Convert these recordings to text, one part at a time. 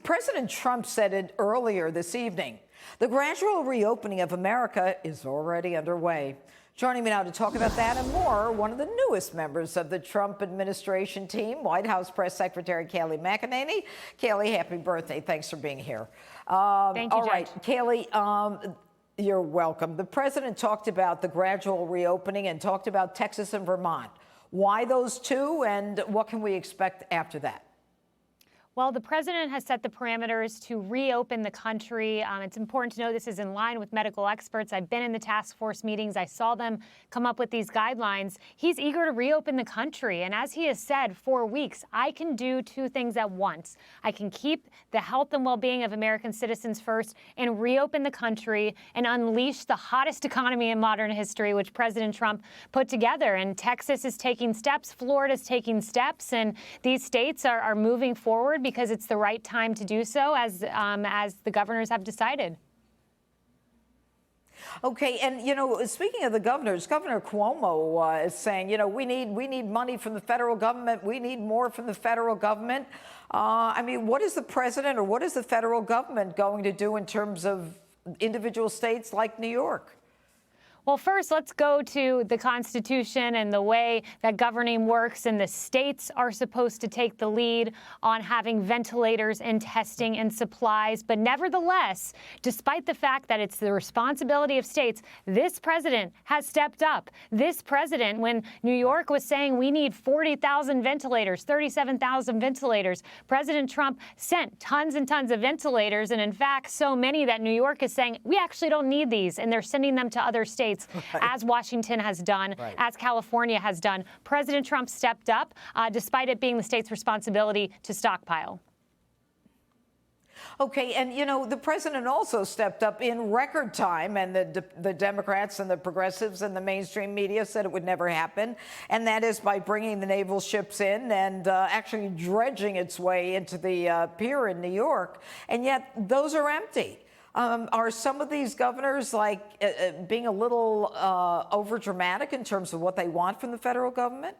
President Trump said it earlier this evening. The gradual reopening of America is already underway. Joining me now to talk about that and more, one of the newest members of the Trump administration team, White House Press Secretary Kayleigh McEnany. Kayleigh, happy birthday. Thanks for being here. Thank you, All right, Kayleigh, you're welcome. The president talked about the gradual reopening and talked about Texas and Vermont. Why those two, and what can we expect after that? Well, the president has set the parameters to reopen the country. It's important to know this is in line with medical experts. I've been in the task force meetings. I saw them come up with these guidelines. He's eager to reopen the country. And as he has said for weeks, I can do two things at once. I can keep the health and well-being of American citizens first and reopen the country and unleash the hottest economy in modern history, which President Trump put together. And Texas is taking steps. Florida is taking steps. And these states are moving forward because it's the right time to do so, as the governors have decided. Okay, and speaking of the governors, Governor Cuomo is saying, we need money from the federal government. We need more from the federal government. I mean, what is the president or what is the federal government going to do in terms of individual states like New York? Well, first, let's go to the Constitution and the way that governing works. And the states are supposed to take the lead on having ventilators and testing and supplies. But nevertheless, despite the fact that it's the responsibility of states, this president has stepped up. This president, when New York was saying we need 40,000 ventilators, 37,000 ventilators, President Trump sent tons and tons of ventilators. And in fact, so many that New York is saying we actually don't need these. And they're sending them to other states. Right. As Washington has done, right, as California has done. President Trump stepped up, despite it being the state's responsibility to stockpile. Okay, and the president also stepped up in record time, and the Democrats and the progressives and the mainstream media said it would never happen, and that is by bringing the naval ships in and actually dredging its way into the pier in New York, and yet those are empty. Are some of these governors being a little overdramatic in terms of what they want from the federal government?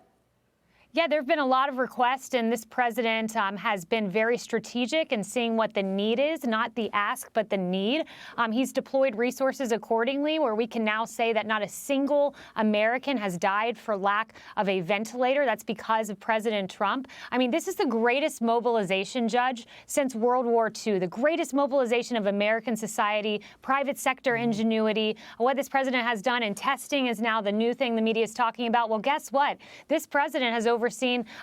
Yeah, there have been a lot of requests, and this president has been very strategic in seeing what the need is, not the ask, but the need. He's deployed resources accordingly, where we can now say that not a single American has died for lack of a ventilator. That's because of President Trump. I mean, this is the greatest mobilization, Judge, since World War II, the greatest mobilization of American society, private sector ingenuity. What this president has done in testing is now the new thing the media is talking about. Well, guess what? This president has overseen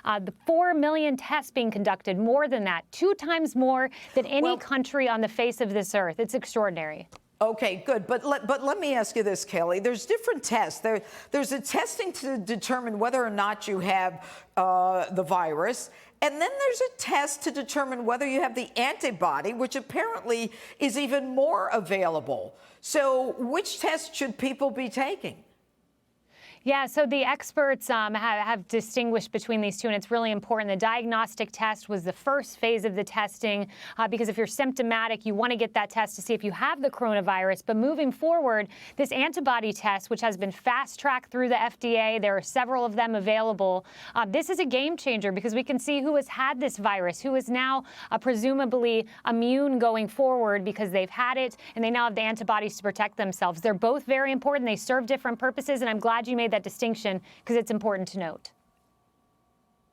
the 4 million tests being conducted, more than that, 2 times more than any country on the face of this earth. It's extraordinary. Okay, good. But let me ask you this, Kayleigh. There's different tests. There's a testing to determine whether or not you have the virus. And then there's a test to determine whether you have the antibody, which apparently is even more available. So which test should people be taking? Yeah, so the experts have distinguished between these two, and it's really important. The diagnostic test was the first phase of the testing because if you're symptomatic, you want to get that test to see if you have the coronavirus. But moving forward, this antibody test, which has been fast-tracked through the FDA, there are several of them available. This is a game changer because we can see who has had this virus, who is now presumably immune going forward because they've had it, and they now have the antibodies to protect themselves. They're both very important. They serve different purposes, and I'm glad you made that distinction because it's important to note.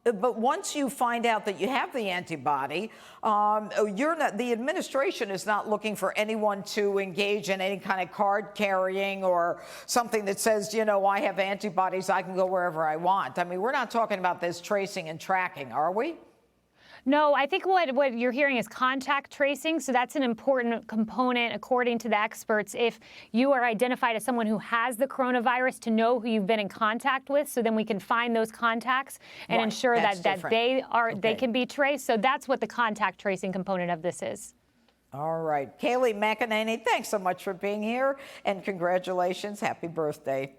But once you find out that you have the antibody, the administration is not looking for anyone to engage in any kind of card carrying or something that says, I have antibodies, I can go wherever I want. I mean, we're not talking about this tracing and tracking, are we? No, I think what you're hearing is contact tracing. So that's an important component, according to the experts. If you are identified as someone who has the coronavirus, to know who you've been in contact with, so then we can find those contacts and ensure that they can be traced. So that's what the contact tracing component of this is. All right. Kayleigh McEnany, thanks so much for being here, and congratulations. Happy birthday.